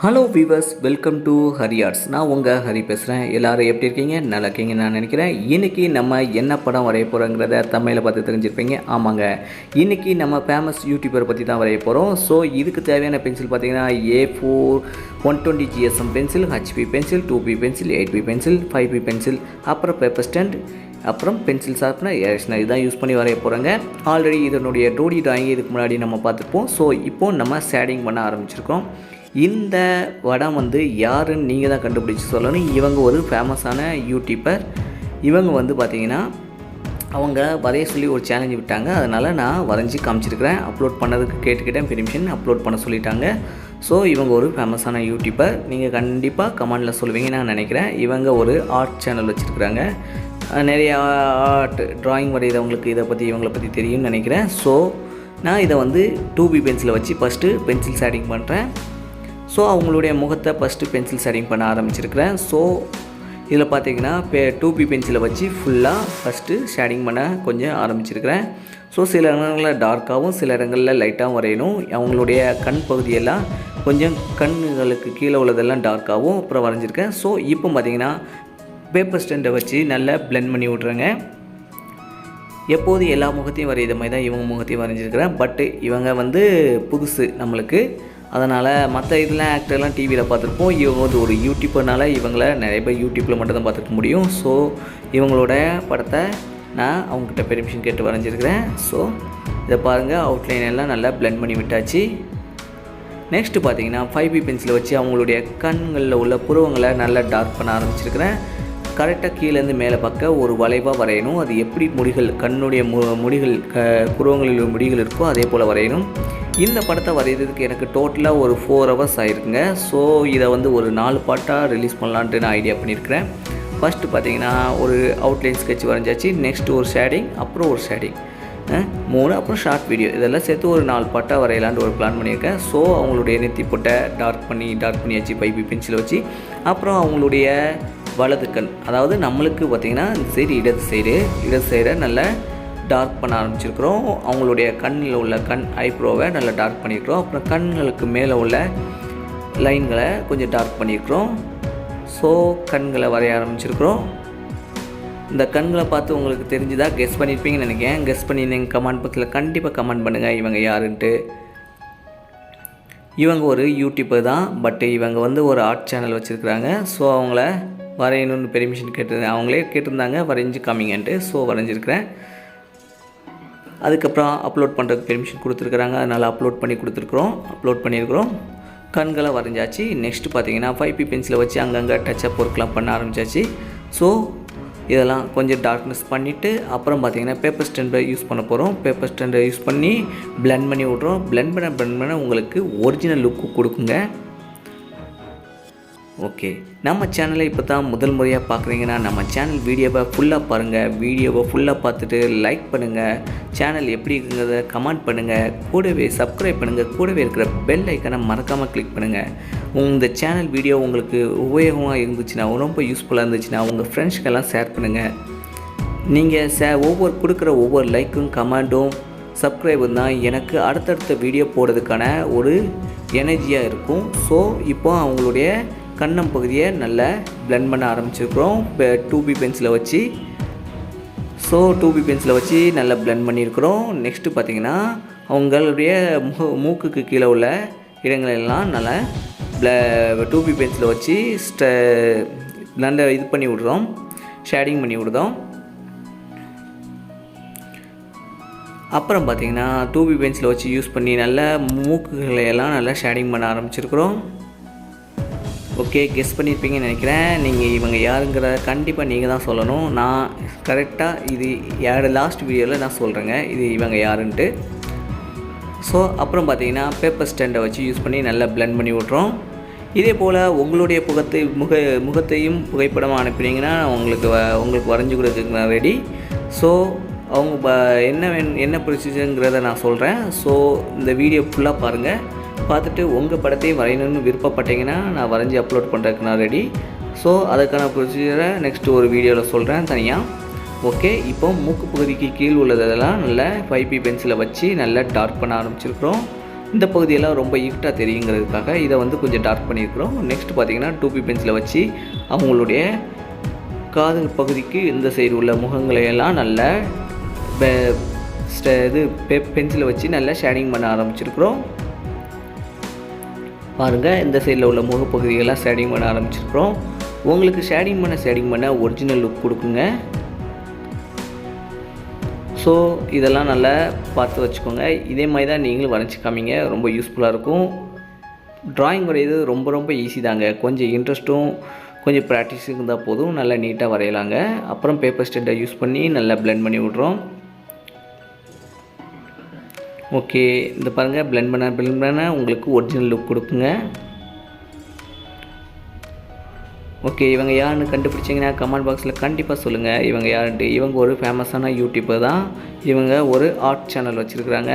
Hello viewers, welcome to Hari arts. நான் உங்கள் ஹரி பேசுகிறேன். எல்லோரும் எப்படி இருக்கீங்க? நல்லா இருக்கீங்கன்னு நான் நினைக்கிறேன். இன்றைக்கி நம்ம என்ன படம் வரைய போகிறோங்கிறத தமிழில் பார்த்து தெரிஞ்சிருப்பீங்க. ஆமாங்க, இன்றைக்கி நம்ம ஃபேமஸ் யூடியூபரை பற்றி தான் வரைய போகிறோம். ஸோ இதுக்கு தேவையான பென்சில் பார்த்திங்கன்னா A4 120 GSM pencil, HP pencil, 2B pencil, 8B pencil, 5B pencil, அப்புறம் பேப்பர் ஸ்டாண்ட், அப்புறம் பென்சில் ஷார்ப்னர், எரேசர் இதுதான் யூஸ் பண்ணி வரைய போகிறோங்க. ஆல்ரெடி இதனுடைய 2D டிராயிங் இதுக்கு முன்னாடி நம்ம பார்த்துருப்போம். ஸோ இப்போது நம்ம ஷேடிங் பண்ண ஆரம்பிச்சிருக்கோம். இந்த படம் யாருன்னு நீங்கள் தான் கண்டுபிடிச்சி சொல்லணும். இவங்க ஒரு ஃபேமஸான யூடியூபர். இவங்க பார்த்திங்கன்னா அவங்க வரைய சொல்லி ஒரு சேலஞ்சு விட்டாங்க. அதனால் நான் வரைஞ்சி காமிச்சிருக்கிறேன். அப்லோட் பண்ணதுக்கு கேட்டுக்கிட்டேன் பெர்மிஷன், அப்லோட் பண்ண சொல்லிட்டாங்க. ஸோ இவங்க ஒரு ஃபேமஸான யூடியூபர். நீங்கள் கண்டிப்பாக கமெண்டில் சொல்லுவீங்கன்னு நான் நினைக்கிறேன். இவங்க ஒரு ஆர்ட் சேனல் வச்சுருக்குறாங்க. நிறைய ஆர்ட் ட்ராயிங் வரைகிறவங்களுக்கு இதை பற்றி இவங்களை பற்றி தெரியும்னு நினைக்கிறேன். ஸோ நான் இதை 2B பென்சிலை வச்சு ஃபஸ்ட்டு பென்சில் ஷேடிங் பண்ணுறேன். ஸோ அவங்களுடைய முகத்தை ஃபஸ்ட்டு பென்சில் ஷேடிங் பண்ண ஆரம்பிச்சிருக்கிறேன். ஸோ இதில் பார்த்திங்கன்னா 2B பென்சிலை வச்சு ஃபுல்லாக ஃபஸ்ட்டு ஷேடிங் பண்ண கொஞ்சம் ஆரம்பிச்சிருக்கிறேன். ஸோ சில இடங்களில் டார்க்காகவும் சில இடங்களில் லைட்டாகவும் வரையணும். அவங்களுடைய கண் பகுதியெல்லாம் கொஞ்சம் கண்ணுகளுக்கு கீழே உள்ளதெல்லாம் டார்க்காகவும் அப்புறம் வரைஞ்சிருக்கேன். ஸோ இப்போ பார்த்திங்கன்னா பேப்பர் ஸ்டாண்டை வச்சு நல்லா பிளெண்ட் பண்ணி விட்றேங்க. எப்போது எல்லா முகத்தையும் வரையிற மாதிரி தான் இவங்க முகத்தையும் வரைஞ்சிருக்கிறேன். பட்டு இவங்க புதுசு நம்மளுக்கு. அதனால் மற்ற இதெல்லாம் ஆக்டர்லாம் டிவியில் பார்த்துருப்போம். இவங்க ஒரு யூடியூப்பர்னால இவங்கள நிறைய பேர் யூடியூப்பில் மட்டும் தான் பார்த்துக்க முடியும். ஸோ இவங்களோட படத்தை நான் அவங்ககிட்ட பெர்மிஷன் கேட்டு வரைஞ்சிருக்கிறேன். ஸோ இதை பாருங்கள், அவுட்லைன் எல்லாம் நல்லா பிளெண்ட் பண்ணி விட்டாச்சு. நெக்ஸ்ட்டு பார்த்திங்கன்னா 5B பென்சிலை வச்சு அவங்களுடைய கண்களில் உள்ள புருவங்களை நல்லா டார்க் பண்ண ஆரம்பிச்சிருக்கிறேன். கரெக்டாக கீழேருந்து மேலே பக்கம் ஒரு வளைவாக வரையணும். அது எப்படி முடிகள் கண்ணுடைய முடிகள் புருவங்களில் முடிகள் இருக்கோ அதே போல் வரையணும். இந்த படத்தை வரைகிறதுக்கு எனக்கு டோட்டலாக ஒரு 4 hours ஆகிருக்குங்க. ஸோ இதை ஒரு 4 பார்ட்டாக ரிலீஸ் பண்ணலான்ட்டு நான் ஐடியா பண்ணியிருக்கிறேன். ஃபஸ்ட்டு பார்த்திங்கன்னா ஒரு அவுட்லைன் ஸ்கெட்ச் வரைஞ்சாச்சு. நெக்ஸ்ட்டு ஒரு ஷேடிங், அப்புறம் ஒரு ஷேடிங் 3, அப்புறம் ஷார்ட் வீடியோ, இதெல்லாம் சேர்த்து ஒரு 4 பார்ட்டாக வரையலான்ட்டு ஒரு பிளான் பண்ணியிருக்கேன். ஸோ அவங்களுடைய நெத்தி போட்ட டார்க் பண்ணியாச்சு 5B பென்சிலை வச்சு. அப்புறம் அவங்களுடைய வலது கண், அதாவது நம்மளுக்கு பார்த்திங்கன்னா இந்த சைடு இடது சைடை நல்லா டார்க் பண்ண ஆரம்பிச்சிருக்கிறோம். அவங்களுடைய கண்ணில் உள்ள ஐப்ரோவை நல்லா டார்க் பண்ணியிருக்கிறோம். அப்புறம் கண்களுக்கு மேலே உள்ள லைன்களை கொஞ்சம் டார்க் பண்ணியிருக்கிறோம். ஸோ கண்களை வரைய ஆரம்பிச்சிருக்கிறோம். இந்த கண்களை பார்த்து உங்களுக்கு தெரிஞ்சுதா கெஸ் பண்ணியிருப்பீங்கன்னு நினைக்கிறேன். கெஸ் பண்ணி நீங்கள் கமெண்ட் பாக்ஸில் கண்டிப்பாக கமெண்ட் பண்ணுங்கள் இவங்க யாருன்ட்டு. இவங்க ஒரு யூடியூபர் தான். பட் இவங்க ஒரு ஆர்ட் சேனல் வச்சுருக்குறாங்க. ஸோ அவங்கள வரையணுன்னு பெர்மிஷன் அவங்களே கேட்டிருந்தாங்க வரைஞ்சி காமிங்கன்ட்டு. ஸோ வரைஞ்சிருக்கிறேன். அதுக்கப்புறம் அப்லோட் பண்ணுறதுக்கு பெர்மிஷன் கொடுத்துருக்குறாங்க. அதனால் அப்லோட் பண்ணியிருக்கிறோம். கண்களை வரைஞ்சாச்சு. நெக்ஸ்ட்டு பார்த்திங்கன்னா 5B பென்சிலை வச்சு அங்கங்கே டச்சப் ஒர்க்லாம் பண்ண ஆரம்பித்தாச்சு. ஸோ இதெல்லாம் கொஞ்சம் டார்க்னஸ் பண்ணிவிட்டு அப்புறம் பார்த்திங்கன்னா பேப்பர் ஸ்டாண்டை யூஸ் பண்ண போகிறோம். பேப்பர் ஸ்டாண்டை யூஸ் பண்ணி பிளெண்ட் பண்ணி விட்றோம். பிளெண்ட் பண்ண உங்களுக்கு ஒரிஜினல் லுக்கு கொடுக்குங்க. ஓகே, நம்ம சேனலை இப்போ தான் முதல் முறையாக பார்க்குறீங்கன்னா நம்ம சேனல் வீடியோவை ஃபுல்லாக பாருங்கள். வீடியோவை ஃபுல்லாக பார்த்துட்டு லைக் பண்ணுங்கள். சேனல் எப்படி இருக்குங்கிறத கமெண்ட் பண்ணுங்கள். கூடவே சப்ஸ்கிரைப் பண்ணுங்கள். கூடவே இருக்கிற பெல் ஐக்கனை மறக்காமல் கிளிக் பண்ணுங்கள். இந்த சேனல் வீடியோ உங்களுக்கு உபயோகமாக இருந்துச்சுன்னா, ரொம்ப யூஸ்ஃபுல்லாக இருந்துச்சுன்னா உங்கள் ஃப்ரெண்ட்ஸ்க்கெல்லாம் ஷேர் பண்ணுங்கள். நீங்கள் கொடுக்குற ஒவ்வொரு லைக்கும் கமெண்ட்டும் சப்ஸ்கிரைபும் தான் எனக்கு அடுத்தடுத்த வீடியோ போடுறதுக்கான ஒரு எனர்ஜியாக இருக்கும். ஸோ இப்போ அவங்களுடைய கண்ணம் பகுதியை நல்லா பிளெண்ட் பண்ண ஆரம்பிச்சிருக்கிறோம் 2B பென்சிலை வச்சு. ஸோ 2B பென்சிலை வச்சு நல்லா பிளெண்ட் பண்ணியிருக்கிறோம். நெக்ஸ்ட்டு பார்த்திங்கன்னா அவங்களுடைய மூக்குக்கு கீழே உள்ள இடங்களெல்லாம் நல்லா 2B பென்சிலை வச்சு நல்லா இது பண்ணி விடுறோம், ஷேடிங் பண்ணி விடுறோம். அப்புறம் பார்த்திங்கன்னா 2B பென்சிலை வச்சு யூஸ் பண்ணி நல்லா மூக்குகளையெல்லாம் நல்லா ஷேடிங் பண்ண ஆரம்பிச்சிருக்கிறோம். ஓகே, கெஸ் பண்ணியிருப்பீங்கன்னு நினைக்கிறேன். நீங்கள் இவங்க யாருங்கிறத கண்டிப்பாக நீங்கள் தான் சொல்லணும். நான் கரெக்டாக இது லாஸ்ட் வீடியோவில் நான் சொல்கிறேங்க இது இவங்க யாருன்ட்டு. ஸோ அப்புறம் பார்த்திங்கன்னா பேப்பர் ஸ்டாண்டை வச்சு யூஸ் பண்ணி நல்லா பிளெண்ட் பண்ணி விட்றோம். இதே போல் உங்களுடைய முகத்தையும் புகைப்படம் அனுப்பினீங்கன்னா உங்களுக்கு வரைஞ்சி கொடுக்குறதுக்கு நான் ரெடி. ஸோ அவங்க என்ன ப்ரொசீஜருங்கிறத நான் சொல்கிறேன். ஸோ இந்த வீடியோ ஃபுல்லாக பாருங்கள். பார்த்துட்டு உங்கள் படத்தையும் வரையணும்னு விருப்பப்பட்டீங்கன்னா நான் வரைஞ்சி அப்லோட் பண்ணுறதுக்கு நான் ரெடி. ஸோ அதுக்கான ப்ரொசீஜரை நெக்ஸ்ட்டு ஒரு வீடியோவில் சொல்கிறேன் தனியாக. ஓகே, இப்போ மூக்கு பகுதிக்கு கீழ் உள்ளதெல்லாம் நல்லா 5B பென்சிலை வச்சு நல்லா டார்க் பண்ண ஆரம்பிச்சிருக்கிறோம். இந்த பகுதியெல்லாம் ரொம்ப இருட்டாக தெரியுங்கிறதுக்காக இதை வந்து கொஞ்சம் டார்க் பண்ணியிருக்கிறோம். நெக்ஸ்ட் பார்த்திங்கன்னா 2B பென்சிலை வச்சு அவங்களுடைய காது பகுதிக்கு இந்த சைடு உள்ள முகங்களையெல்லாம் நல்லா பென்சிலை வச்சு நல்லா ஷேடிங் பண்ண ஆரம்பிச்சிருக்கிறோம். பாருங்கள், இந்த சைடில் உள்ள முகப்பகுதியெல்லாம் ஷேடிங் பண்ண ஆரம்பிச்சிருக்கிறோம். உங்களுக்கு ஷேடிங் பண்ண ஒரிஜினல் லுக் கொடுக்குங்க. ஸோ இதெல்லாம் நல்லா பார்த்து வச்சுக்கோங்க. இதே மாதிரி தான் நீங்களும் வரைஞ்சி காமிங்க, ரொம்ப யூஸ்ஃபுல்லாக இருக்கும். ட்ராயிங் வரைகிறது ரொம்ப ஈஸி தாங்க. கொஞ்சம் இன்ட்ரெஸ்ட்டும் கொஞ்சம் ப்ராக்டிஸ் இருந்தால் போதும், நல்லா நீட்டாக வரையலாங்க. அப்புறம் பேப்பர் ஸ்டெண்டை யூஸ் பண்ணி நல்லா பிளெண்ட் பண்ணி விட்றோம். ஓகே, இந்த பாருங்கள், பிளெண்ட் பண்ண உங்களுக்கு ஒரிஜினல் லுக் கொடுக்குங்க. ஓகே, இவங்க யாருன்னு கண்டுபிடிச்சிங்கன்னா கமெண்ட் பாக்ஸில் கண்டிப்பாக சொல்லுங்கள் இவங்க யாருன்ட்டு. இவங்க ஒரு ஃபேமஸான யூடியூபர் தான். இவங்க ஒரு ஆர்ட் சேனல் வச்சுருக்குறாங்க.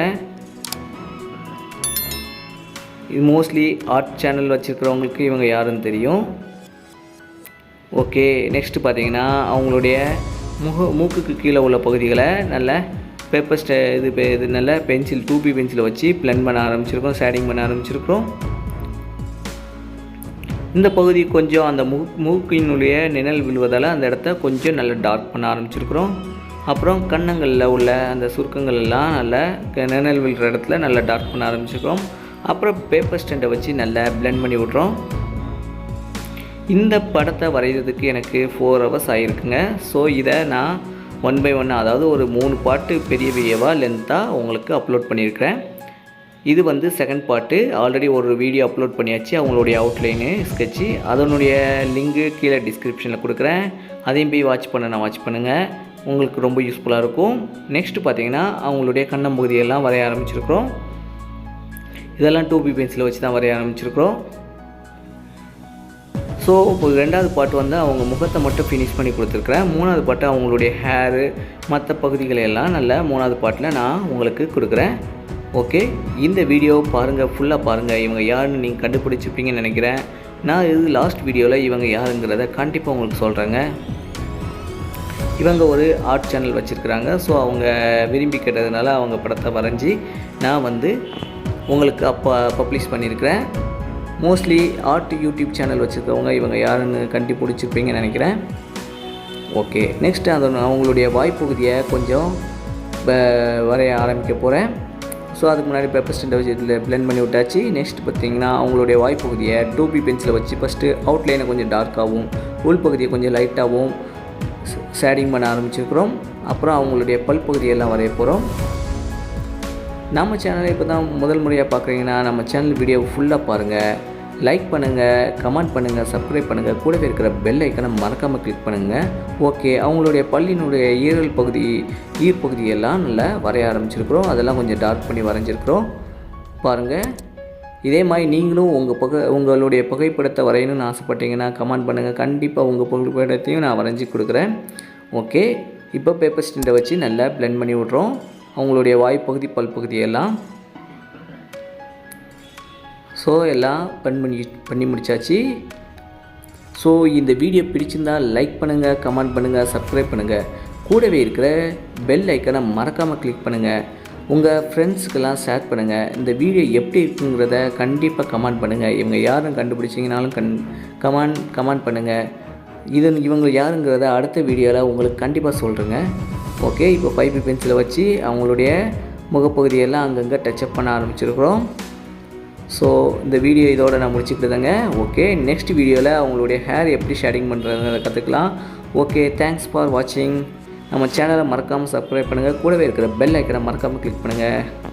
இது மோஸ்ட்லி ஆர்ட் சேனல் வச்சுருக்கிறவங்களுக்கு இவங்க யாருன்னு தெரியும். ஓகே, நெக்ஸ்ட்டு பார்த்தீங்கன்னா அவங்களுடைய மூக்குக்கு கீழே உள்ள பகுதிகளை நல்ல பேப்பர் இது நல்ல பென்சில் 2B பென்சிலை வச்சு பிளெண்ட் பண்ண ஆரம்பிச்சிருக்கோம், ஷேடிங் பண்ண ஆரம்பிச்சிருக்கிறோம். இந்த பகுதி கொஞ்சம் அந்த மூக்கினுடைய நிழல் விழுவதால் அந்த இடத்த கொஞ்சம் நல்லா டார்க் பண்ண ஆரம்பிச்சிருக்கிறோம். அப்புறம் கன்னங்களில் உள்ள அந்த சுருக்கங்கள் எல்லாம் நல்லா நிழல் விழுற இடத்துல நல்லா டார்க் பண்ண ஆரம்பிச்சிருக்கிறோம். அப்புறம் பேப்பர் ஸ்டெண்டை வச்சு நல்லா பிளெண்ட் பண்ணி விட்றோம். இந்த படத்தை வரைகிறதுக்கு எனக்கு 4 hours ஆகிருக்குங்க. ஸோ இதை நான் 1 by 1 அதாவது ஒரு 3 பார்ட்டு பெரிய வீடியோவாக லென்த்தாக உங்களுக்கு அப்லோட் பண்ணியிருக்கிறேன். இது வந்து செகண்ட் பார்ட்டு. ஆல்ரெடி ஒரு வீடியோ அப்லோட் பண்ணியாச்சு, அவங்களுடைய அவுட்லைனு ஸ்கெட்சு. அதனுடைய லிங்கு கீழே டிஸ்கிரிப்ஷனில் கொடுக்குறேன். அதையும் போய் வாட்ச் பண்ணுங்கள், உங்களுக்கு ரொம்ப யூஸ்ஃபுல்லாக இருக்கும். நெக்ஸ்ட்டு பார்த்தீங்கன்னா அவங்களுடைய கண்ணம்பகுதியெல்லாம் வரைய ஆரம்பிச்சிருக்கிறோம். இதெல்லாம் 2B பென்சிலை வச்சு தான் வரைய ஆரம்பிச்சிருக்கிறோம். ஸோ இப்போ 2வது பார்ட் வந்து அவங்க முகத்தை மட்டும் ஃபினிஷ் பண்ணி கொடுத்துருக்குறேன். 3வது பார்ட்டு அவங்களுடைய ஹேரு மற்ற பகுதிகளையெல்லாம் நல்லா 3வது பார்ட்டில் நான் உங்களுக்கு கொடுக்குறேன். ஓகே, இந்த வீடியோ பாருங்கள், ஃபுல்லாக பாருங்கள். இவங்க யாருன்னு நீங்கள் கண்டுபிடிச்சிருப்பீங்கன்னு நினைக்கிறேன். நான் இது லாஸ்ட் வீடியோவில் இவங்க யாருங்கிறத கண்டிப்பாக உங்களுக்கு சொல்கிறேங்க. இவங்க ஒரு ஆர்ட் சேனல் வச்சுருக்குறாங்க. ஸோ அவங்க விரும்பி கேட்டதுனால அவங்க படத்தை வரைஞ்சி நான் வந்து உங்களுக்கு பப்ளிஷ் பண்ணியிருக்கிறேன். மோஸ்ட்லி ஆர்ட் யூடியூப் சேனல் வச்சுருக்கவங்க இவங்க யாருன்னு கண்டுபிடிச்சிருப்பீங்கன்னு நினைக்கிறேன். ஓகே, நெக்ஸ்ட்டு அவங்களுடைய வாய்ப்பகுதியை கொஞ்சம் வரைய ஆரம்பிக்க போகிறேன். ஸோ அதுக்கு முன்னாடி பேப்பர் ஸ்டெண்டை வச்சு இதில் பிளெண்ட் பண்ணி விட்டாச்சு. நெக்ஸ்ட் பார்த்திங்கன்னா அவங்களுடைய வாய்ப்பகுதியை 2B பென்சிலை வச்சு ஃபஸ்ட்டு அவுட்லைனை கொஞ்சம் டார்க்காகவும் உள்பகுதியை கொஞ்சம் லைட்டாகவும் ஷேடிங் பண்ண ஆரம்பிச்சிருக்கிறோம். அப்புறம் அவங்களுடைய பல் பகுதியெல்லாம் வரைய போகிறோம். நம்ம சேனலை இப்போ தான் முதல் முறையாக பார்க்குறீங்கன்னா நம்ம சேனல் வீடியோ ஃபுல்லாக பாருங்கள், லைக் பண்ணுங்கள், கமெண்ட் பண்ணுங்கள், சப்ஸ்கிரைப் பண்ணுங்கள், கூடவே இருக்கிற பெல் ஐக்கனை மறக்காமல் கிளிக் பண்ணுங்கள். ஓகே, அவங்களுடைய பல்லினுடைய ஈர்ப்பகுதியெல்லாம் நல்லா வரைய ஆரம்பிச்சிருக்கிறோம். அதெல்லாம் கொஞ்சம் டார்க் பண்ணி வரைஞ்சிருக்கிறோம். பாருங்கள், இதே மாதிரி நீங்களும் உங்களுடைய புகைப்படத்தை வரையணும்னு ஆசைப்பட்டீங்கன்னா கமெண்ட் பண்ணுங்கள். கண்டிப்பாக உங்கள் புகைப்படத்தையும் நான் வரைஞ்சி கொடுக்குறேன். ஓகே, இப்போ பேப்பர் ஸ்டெண்டை வச்சு நல்லா பிளெண்ட் பண்ணி விட்றோம் அவங்களுடைய வாய்ப்பகுதி பல் பகுதியெல்லாம். ஸோ எல்லாம் பண்ணி முடித்தாச்சு. ஸோ இந்த வீடியோ பிடிச்சிருந்தால் லைக் பண்ணுங்கள், கமெண்ட் பண்ணுங்கள், சப்ஸ்கிரைப் பண்ணுங்கள், கூடவே இருக்கிற பெல் ஐக்கனை மறக்காமல் கிளிக் பண்ணுங்கள். உங்கள் ஃப்ரெண்ட்ஸுக்கெல்லாம் ஷேர் பண்ணுங்கள். இந்த வீடியோ எப்படி இருக்குங்கிறத கண்டிப்பாக கமெண்ட் பண்ணுங்கள். இவங்க யாரும் கண்டுபிடிச்சிங்கனாலும் கமெண்ட் பண்ணுங்கள். இவங்க யாருங்கிறத அடுத்த வீடியோவில் உங்களுக்கு கண்டிப்பாக சொல்கிறேங்க. ஓகே, இப்போ 5B பென்சிலை வச்சு அவங்களுடைய முகப்பகுதியெல்லாம் அங்கங்கே டச்சப் பண்ண ஆரம்பிச்சிருக்கிறோம். ஸோ இந்த வீடியோ இதோடு நான் முடிச்சுக்கிட்டேங்க. ஓகே, நெக்ஸ்ட் வீடியோவில் அவங்களுடைய ஹேர் எப்படி ஷேடிங் பண்ணுறதுங்கிறத கற்றுக்கலாம். ஓகே, தேங்க்ஸ் ஃபார் வாட்சிங். நம்ம சேனலை மறக்காமல் சப்ஸ்கிரைப் பண்ணுங்கள், கூடவே இருக்கிற பெல் ஐக்கனை மறக்காமல் கிளிக் பண்ணுங்கள்.